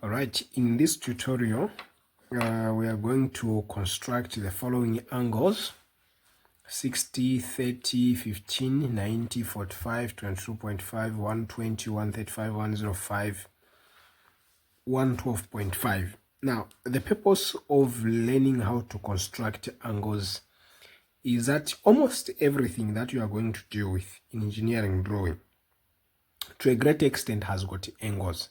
All right, in this tutorial, we are going to construct the following angles: 60, 30, 15, 90, 45, 22.5, 120, 135, 105, 112.5. Now, the purpose of learning how to construct angles is that almost everything that you are going to deal with in engineering drawing, to a great extent, has got angles.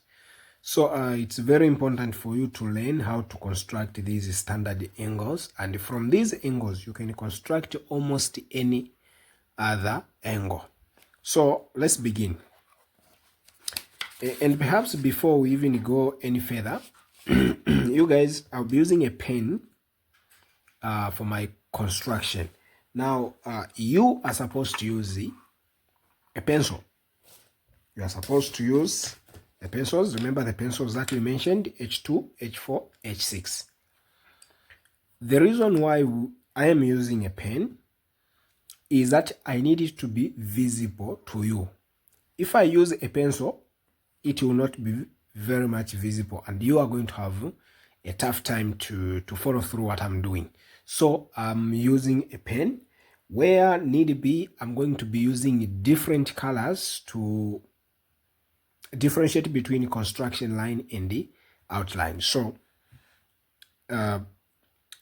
So it's very important for you to learn how to construct these standard angles, and from these angles you can construct almost any other angle. So let's begin. And perhaps before we even go any further, you guys, I'll be using a pen for my construction. Now you are supposed to use a pencil. You are supposed to use the pencils. Remember the pencils that we mentioned: H2, H4, H6. The reason why I am using a pen is that I need it to be visible to you. If I use a pencil, it will not be very much visible, and you are going to have a tough time to follow through what I'm doing. So I'm using a pen. Where need be, I'm going to be using different colors to differentiate between construction line and the outline. So bear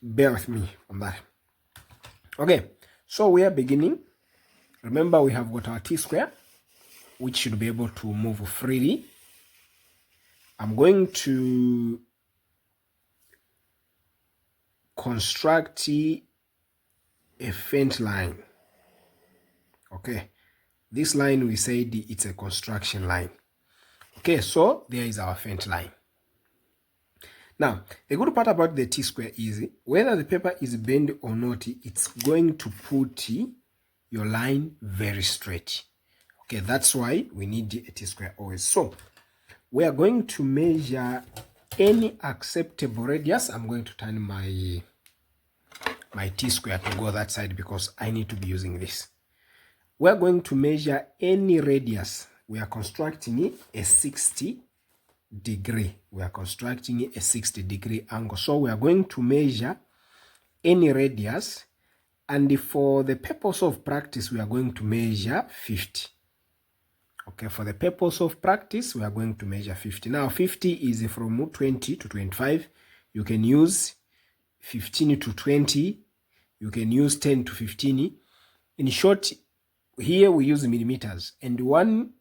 with me on that. Okay, so we are beginning. Remember, we have got our T-square, which should be able to move freely. I'm going to construct a faint line. Okay, this line, we said it's a construction line. Okay, so there is our faint line. Now, the good part about the T-square is whether the paper is bent or not, it's going to put your line very straight. Okay, that's why we need a T-square always. So we are going to measure any acceptable radius. I'm going to turn my T-square to go that side because I need to be using this. We are going to measure any radius. We are constructing a 60 degree. We are constructing a 60-degree angle. So we are going to measure any radius, and for the purpose of practice, we are going to measure 50. Okay, for the purpose of practice, we are going to measure 50. Now, 50 is from 20 to 25. You can use 15 to 20. You can use 10 to 15. In short, here we use millimeters, and 1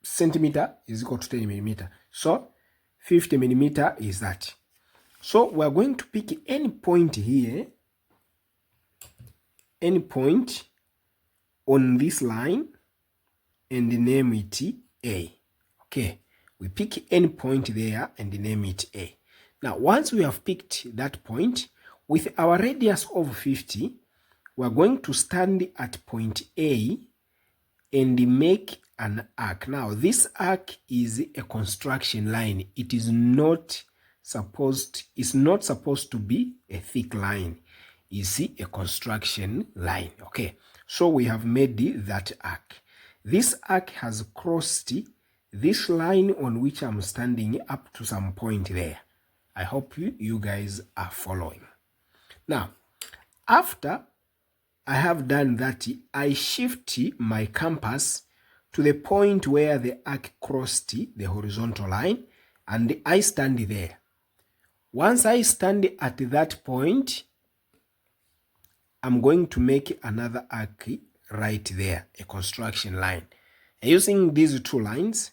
centimeter is equal to 10 millimeter. So 50 millimeter is that. So we are going to pick any point here, any point on this line, and name it A. Okay, we pick any point there and name it A. Now, once we have picked that point, with our radius of 50, we are going to stand at point A and make an arc. Now, this arc is a construction line. It is not supposed to be a thick line. You see, a construction line. Okay, so we have made that arc. This arc has crossed this line on which I'm standing up to some point there. I hope you guys are following. Now, after I have done that, I shift my compass to the point where the arc crossed the horizontal line, and I stand there. Once I stand at that point, I'm going to make another arc right there, a construction line. Using these two lines,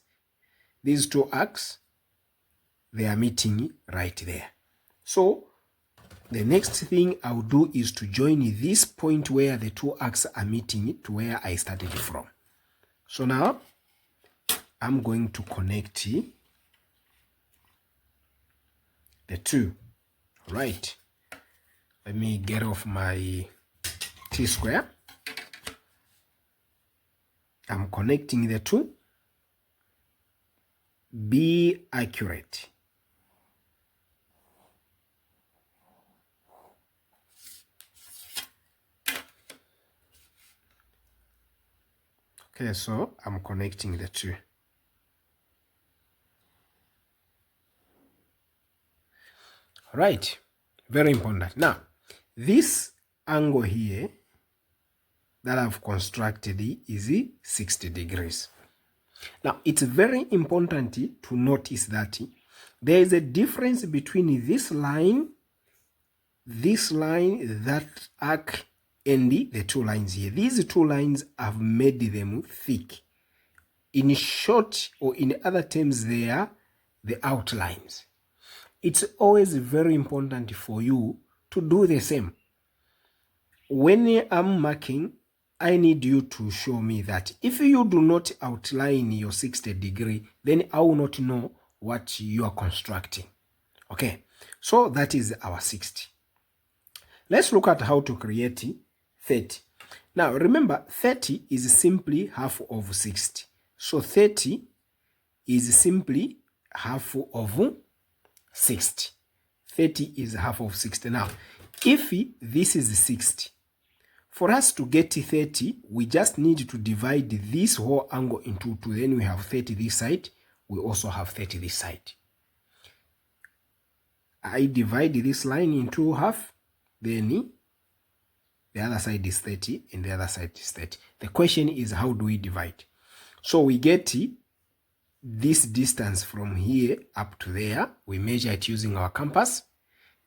these two arcs, they are meeting right there. So the next thing I'll do is to join this point where the two arcs are meeting to where I started from. So now I'm going to connect the two. Right. Let me get off my T-square. I'm connecting the two. Be accurate. Okay, so I'm connecting the two. Right, very important. Now, this angle here that I've constructed is 60 degrees. Now, it's very important to notice that there is a difference between this line, that arc, and the two lines here. These two lines, I've made them thick. In short, or in other terms, they are the outlines. It's always very important for you to do the same. When I'm marking, I need you to show me that if you do not outline your 60 degree, then I will not know what you are constructing. Okay, so that is our 60. Let's look at how to create 30. Now, remember, 30 is simply half of 60. So 30 is simply half of 60. 30 is half of 60. Now, if this is 60, for us to get 30, we just need to divide this whole angle into 2. Then we have 30 this side. We also have 30 this side. I divide this line into half. Then the other side is 30 and the other side is 30. The question is, how do we divide? So we get this distance from here up to there. We measure it using our compass.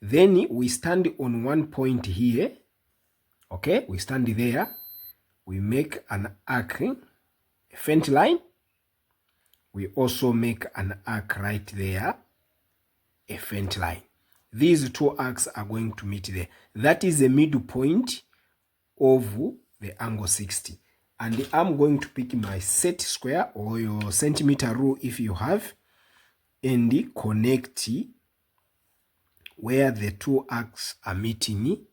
Then we stand on one point here. Okay, we stand there. We make an arc, a faint line. We also make an arc right there, a faint line. These two arcs are going to meet there. That is the middle point of the angle 60. And I'm going to pick my set square or your centimeter rule if you have, and connect where the two arcs are meeting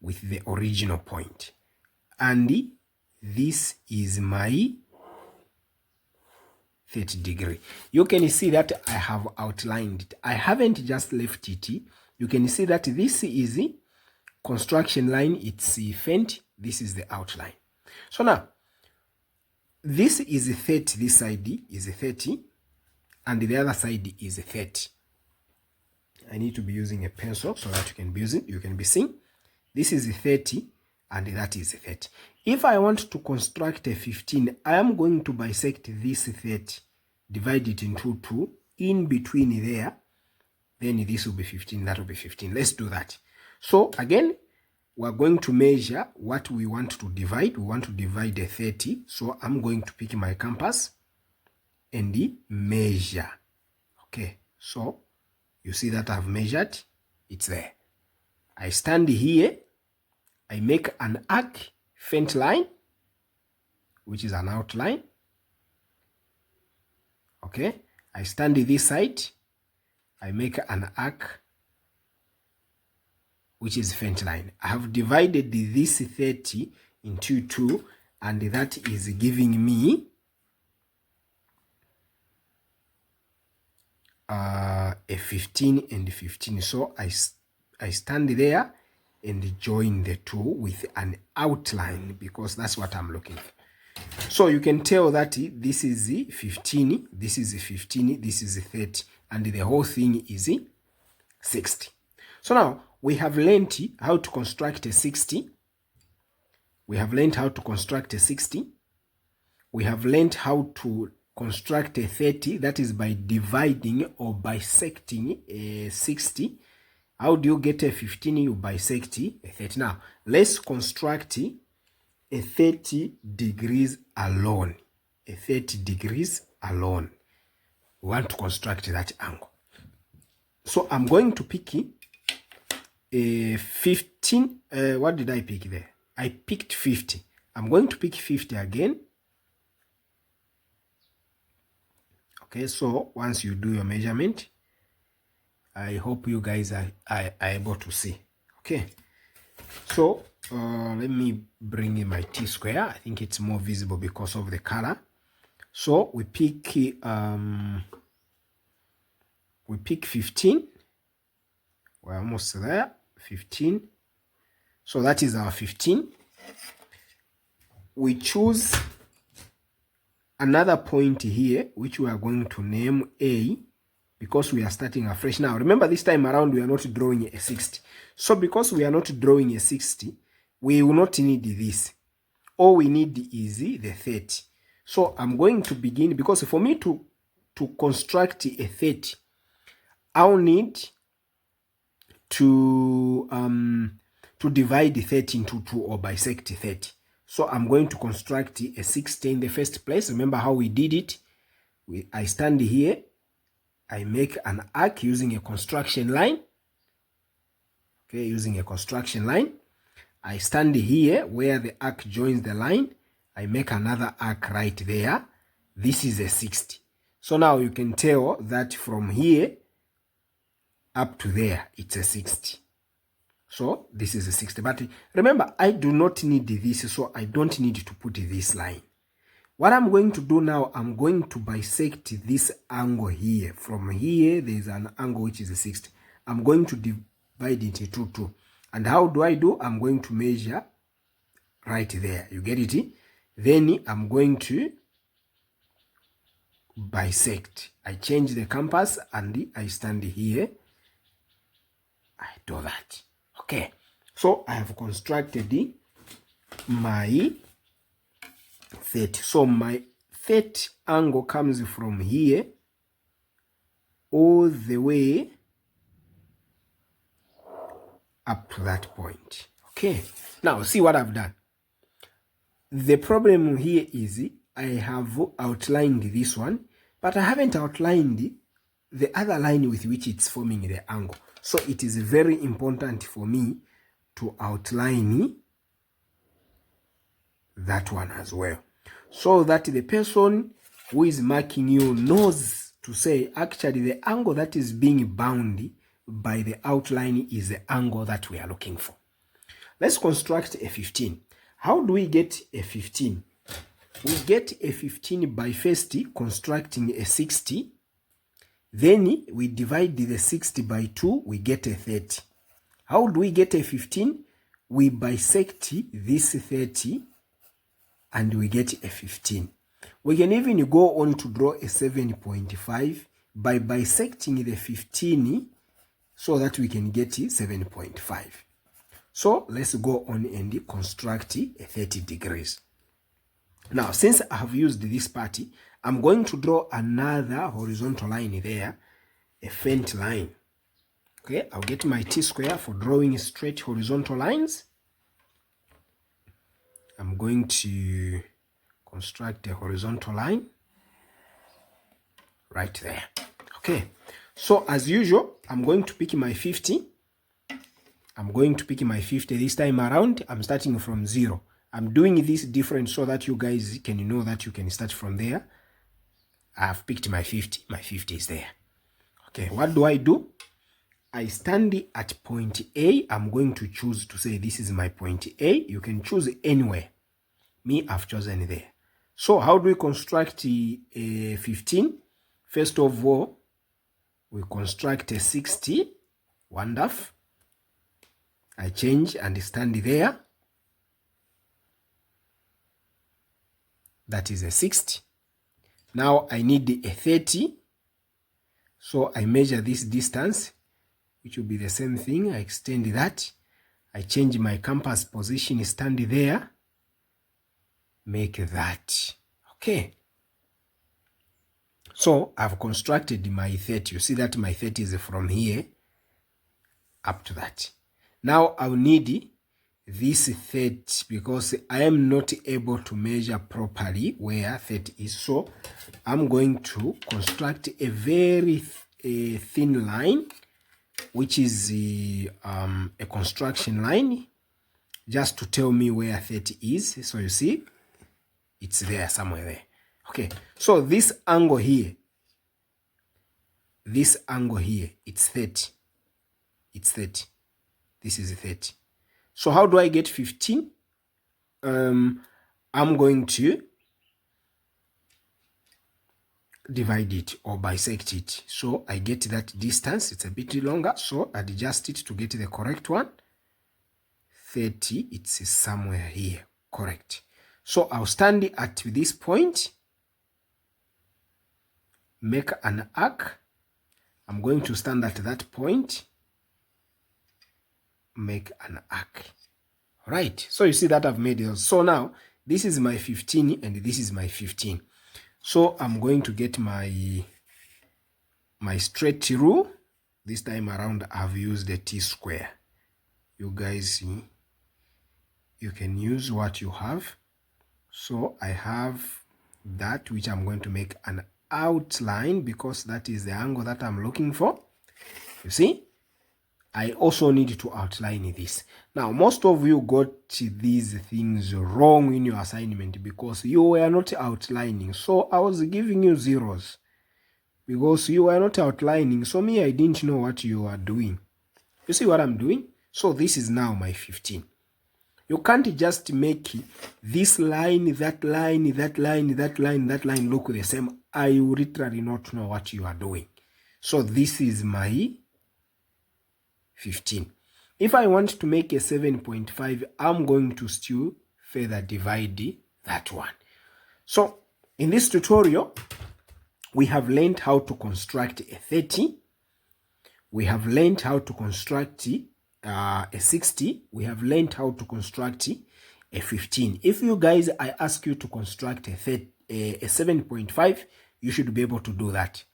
with the original point. And this is my 30 degree. You can see that I have outlined it. I haven't just left it. You can see that this is the construction line. It's faint. This is the outline. So now, this is 30. This side is 30. And the other side is 30. I need to be using a pencil so that you can be seeing. This is 30 and that is 30. If I want to construct a 15, I am going to bisect this 30, divide it into 2, in between there, then this will be 15, that will be 15. Let's do that. So again, we're going to measure what we want to divide. We want to divide a 30, so I'm going to pick my compass and measure. Okay, so you see that I've measured, it's there. I stand here, I make an arc, faint line, which is an outline. Okay, I stand this side, I make an arc, which is faint line. I have divided this 30 into 2, and that is giving me a 15 and 15. So I stand there and join the two with an outline, because that's what I'm looking for. So you can tell that this is 15, this is 15, this is 30, and the whole thing is 60. So now we have learned how to construct a 60. We have learned how to construct a 60. We have learned how to construct a 30, that is by dividing or bisecting a 60. How do you get a 15? You bisect a 30. Now, let's construct a 30 degrees alone. A 30 degrees alone. We want to construct that angle. So I'm going to pick a 15. What did I pick there? I picked 50. I'm going to pick 50 again. Okay, so once you do your measurement, I hope you guys are able to see. Okay, so let me bring in my T-square. I think it's more visible because of the color. So we pick 15. We're almost there. 15. So that is our 15. We choose another point here, which we are going to name A, because we are starting afresh. Now, remember this time around, we are not drawing a 60. So because we are not drawing a 60, we will not need this. All we need is the 30. So I'm going to begin, because for me to construct a 30, I'll need to divide 30 into 2 or bisect 30. So I'm going to construct a 60 in the first place. Remember how we did it? I stand here, I make an arc using a construction line. Okay, using a construction line. I stand here where the arc joins the line. I make another arc right there. This is a 60. So now you can tell that from here up to there, it's a 60. So this is a 60. But remember, I do not need this, so I don't need to put this line. What I'm going to do now, I'm going to bisect this angle here. From here, there's an angle which is a 60. I'm going to divide it into 2. And how do I do? I'm going to measure right there. You get it? Then I'm going to bisect. I change the compass and I stand here. I do that. Okay. So I have constructed my 30. So my 30 angle comes from here all the way up to that point. Okay. Now see what I've done. The problem here is I have outlined this one, but I haven't outlined the other line with which it's forming the angle. So it is very important for me to outline that one as well, so that the person who is marking you knows to say, actually, the angle that is being bound by the outline is the angle that we are looking for. Let's construct a 15. How do we get a 15? We get a 15 by first constructing a 60. Then we divide the 60 by 2, we get a 30. How do we get a 15? We bisect this 30 and we get a 15. We can even go on to draw a 7.5 by bisecting the 15 so that we can get 7.5. So let's go on and construct a 30 degrees. Now, since I have used this part, I'm going to draw another horizontal line there, a faint line. Okay, I'll get my T-square for drawing straight horizontal lines. I'm going to construct a horizontal line right there. Okay, so as usual, I'm going to pick my 50. I'm going to pick my 50 this time around. I'm starting from 0. I'm doing this different so that you guys can know that you can start from there. I've picked my 50. My 50 is there. Okay, what do? I stand at point A. I'm going to choose to say this is my point A. You can choose anywhere. Me, I've chosen there. So how do we construct a 15? First of all, we construct a 60. Wonderful. I change and stand there. That is a 60. Now I need a 30. So I measure this distance, which will be the same thing. I extend that. I change my compass position, stand there. Make that. Okay. So I've constructed my 30. You see that my 30 is from here up to that. Now I'll need this 30 because I am not able to measure properly where 30 is. So I'm going to construct a very thin line, which is a construction line, just to tell me where 30 is. So you see, it's there somewhere there. Okay, so this angle here, it's 30. It's 30. This is 30. So how do I get 15? I'm going to divide it or bisect it. So I get that distance. It's a bit longer, so adjust it to get the correct one. 30, it's somewhere here. Correct. So I'll stand at this point, make an arc, going to stand at that point, make an arc. Right, so you see that I've made it. So now this is my 15 and this is my 15. So I'm going to get my straight rule. This time around I've used a T-square. You guys see, you can use what you have. So I have that, which I'm going to make an outline because that is the angle that I'm looking for. You see, I also need to outline this. Now, most of you got these things wrong in your assignment because you were not outlining. So I was giving you zeros because you were not outlining. So me, I didn't know what you are doing. You see what I'm doing? So this is now my 15. You can't just make this line, that line, that line, that line, that line look the same. I will literally not know what you are doing. So this is my 15. If I want to make a 7.5, I'm going to still further divide that one. So in this tutorial, we have learned how to construct a 30. We have learned how to construct a 60. We have learned how to construct a 15. If you guys, I ask you to construct a 7.5, you should be able to do that.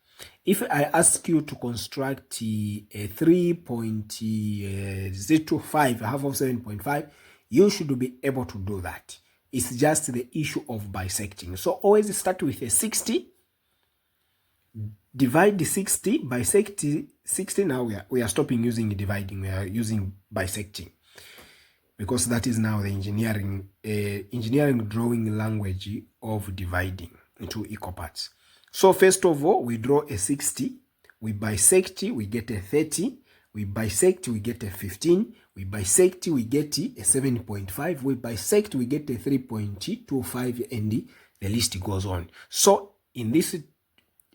If I ask you to construct a 3.05, half of 7.5, you should be able to do that. It's just the issue of bisecting. So always start with a 60, divide the 60, bisect 60. Now we are stopping using dividing, we are using bisecting, because that is now the engineering drawing language of dividing into equal parts. So first of all, we draw a 60, we bisect, we get a 30, we bisect, we get a 15, we bisect, we get a 7.5, we bisect, we get a 3.25, and the list goes on. So in this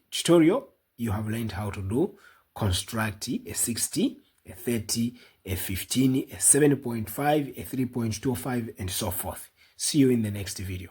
tutorial, you have learned how to do construct a 60, a 30, a 15, a 7.5, a 3.25, and so forth. See you in the next video.